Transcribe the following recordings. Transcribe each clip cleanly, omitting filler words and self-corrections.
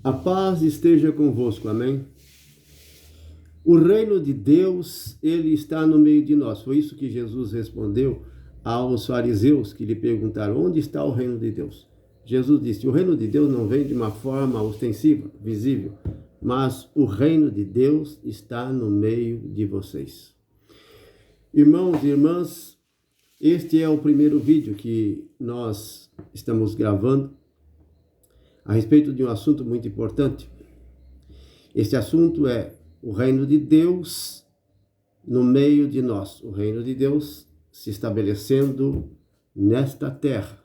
A paz esteja convosco, amém? O reino de Deus, ele está no meio de nós. Foi isso que Jesus respondeu aos fariseus que lhe perguntaram: onde está o reino de Deus? Jesus disse: o reino de Deus não vem de uma forma ostensiva, visível, mas o reino de Deus está no meio de vocês. Irmãos e irmãs, este é o primeiro vídeo que nós estamos gravando a respeito de um assunto muito importante. Este assunto é o reino de Deus no meio de nós. O reino de Deus se estabelecendo nesta terra.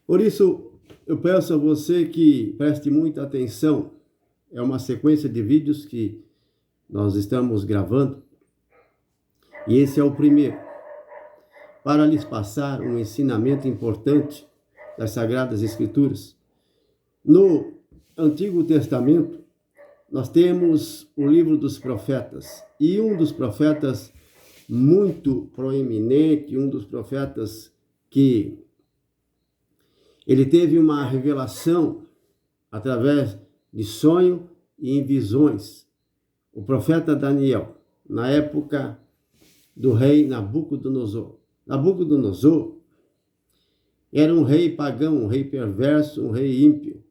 Por isso, eu peço a você que preste muita atenção. É uma sequência de vídeos que nós estamos gravando. E esse é o primeiro, para lhes passar um ensinamento importante das Sagradas Escrituras. No Antigo Testamento, nós temos o livro dos profetas, e um dos profetas muito proeminente, um dos profetas que ele teve uma revelação através de sonho e em visões, o profeta Daniel, na época do rei Nabucodonosor. Nabucodonosor era um rei pagão, um rei perverso, um rei ímpio.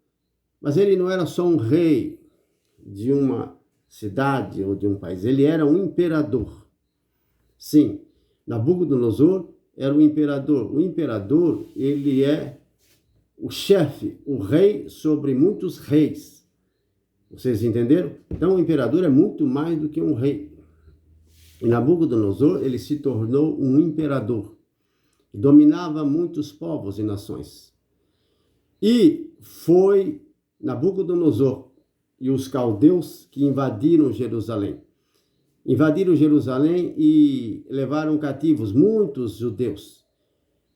Mas ele não era só um rei de uma cidade ou de um país, ele era um imperador. Sim, Nabucodonosor era o imperador. O imperador, ele é o chefe, o rei sobre muitos reis. Vocês entenderam? Então o imperador é muito mais do que um rei. E Nabucodonosor, ele se tornou um imperador. Dominava muitos povos e nações. E foi Nabucodonosor e os caldeus que invadiram Jerusalém. Invadiram Jerusalém e levaram cativos muitos judeus.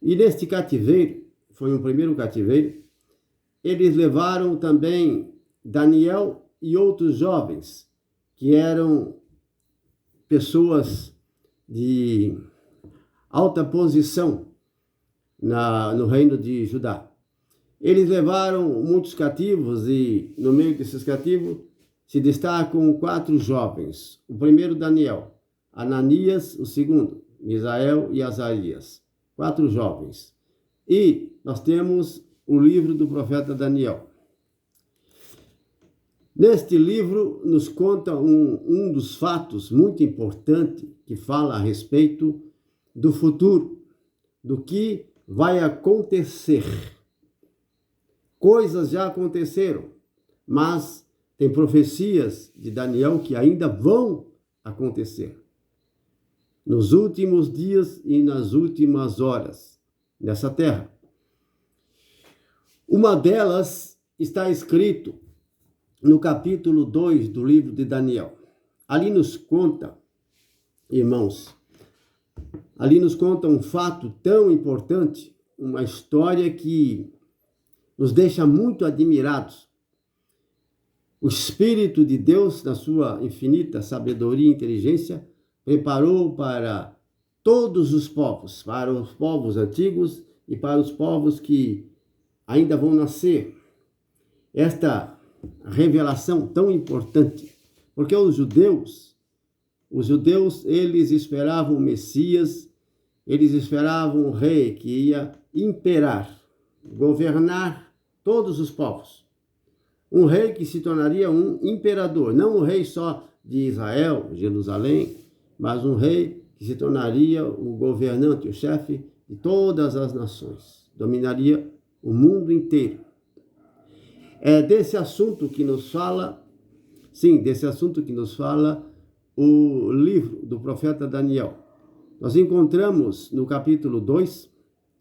E neste cativeiro, foi um primeiro cativeiro, eles levaram também Daniel e outros jovens, que eram pessoas de alta posição no reino de Judá. Eles levaram muitos cativos e no meio desses cativos se destacam 4 jovens. O primeiro, Daniel, Ananias, o segundo, Misael e Azarias. 4 jovens. E nós temos o livro do profeta Daniel. Neste livro nos conta um dos fatos muito importante que fala a respeito do futuro, do que vai acontecer. Coisas já aconteceram, mas tem profecias de Daniel que ainda vão acontecer nos últimos dias e nas últimas horas nessa terra. Uma delas está escrito no capítulo 2 do livro de Daniel. Ali nos conta, irmãos, um fato tão importante, uma história que nos deixa muito admirados. O Espírito de Deus, na sua infinita sabedoria e inteligência, preparou para todos os povos, para os povos antigos e para os povos que ainda vão nascer, esta revelação tão importante, porque os judeus, eles esperavam o Messias, eles esperavam um rei que ia imperar, governar todos os povos. Um rei que se tornaria um imperador, não um rei só de Israel, Jerusalém, mas um rei que se tornaria o governante, o chefe de todas as nações. Dominaria o mundo inteiro. É desse assunto que nos fala, o livro do profeta Daniel. Nós encontramos no capítulo 2,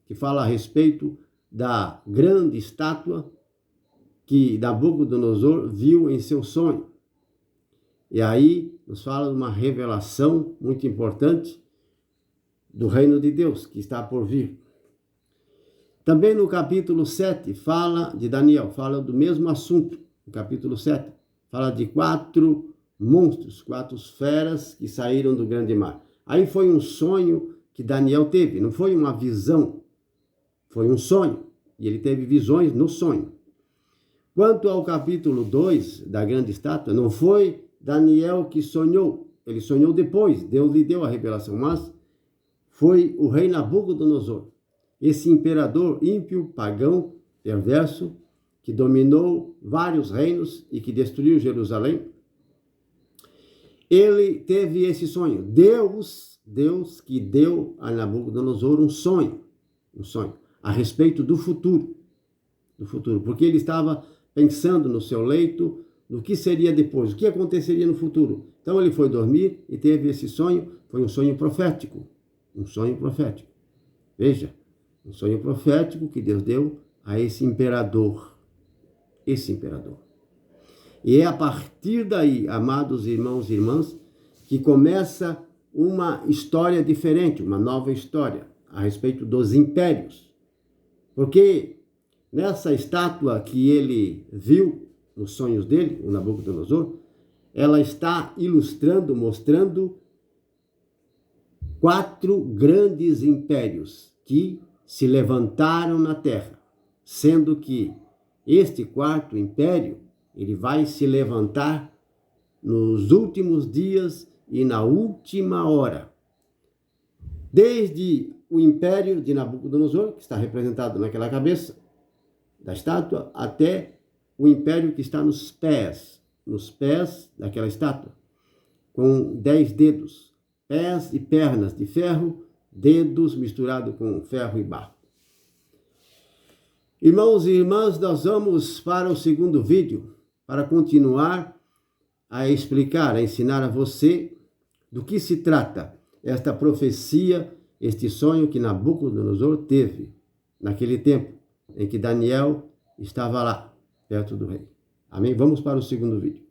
que fala a respeito da grande estátua que Nabucodonosor viu em seu sonho. E aí nos fala de uma revelação muito importante do reino de Deus que está por vir. Também no capítulo 7 fala de Daniel, fala do mesmo assunto. No capítulo 7 fala de 4 monstros, 4 feras que saíram do grande mar. Aí foi um sonho que Daniel teve, não foi uma visão, foi um sonho. E ele teve visões no sonho. Quanto ao capítulo 2 da grande estátua, não foi Daniel que sonhou, ele sonhou depois, Deus lhe deu a revelação, mas foi o rei Nabucodonosor, esse imperador ímpio, pagão, perverso, que dominou vários reinos e que destruiu Jerusalém. Ele teve esse sonho. Deus que deu a Nabucodonosor um sonho a respeito do futuro, porque ele estava pensando no seu leito, no que seria depois, o que aconteceria no futuro. Então ele foi dormir e teve esse sonho, foi um sonho profético, Veja, um sonho profético que Deus deu a esse imperador. E é a partir daí, amados irmãos e irmãs, que começa uma história diferente, uma nova história a respeito dos impérios. Porque nessa estátua que ele viu nos sonhos dele, o Nabucodonosor, ela está ilustrando, mostrando 4 grandes impérios que se levantaram na terra, sendo que este 4º império, ele vai se levantar nos últimos dias e na última hora. Desde o império de Nabucodonosor, que está representado naquela cabeça da estátua, até o império que está nos pés daquela estátua, com 10 dedos, pés e pernas de ferro, dedos misturados com ferro e barro. Irmãos e irmãs, nós vamos para o segundo vídeo, para continuar a explicar, a ensinar a você do que se trata esta profecia, este sonho que Nabucodonosor teve naquele tempo em que Daniel estava lá, perto do rei. Amém? Vamos para o segundo vídeo.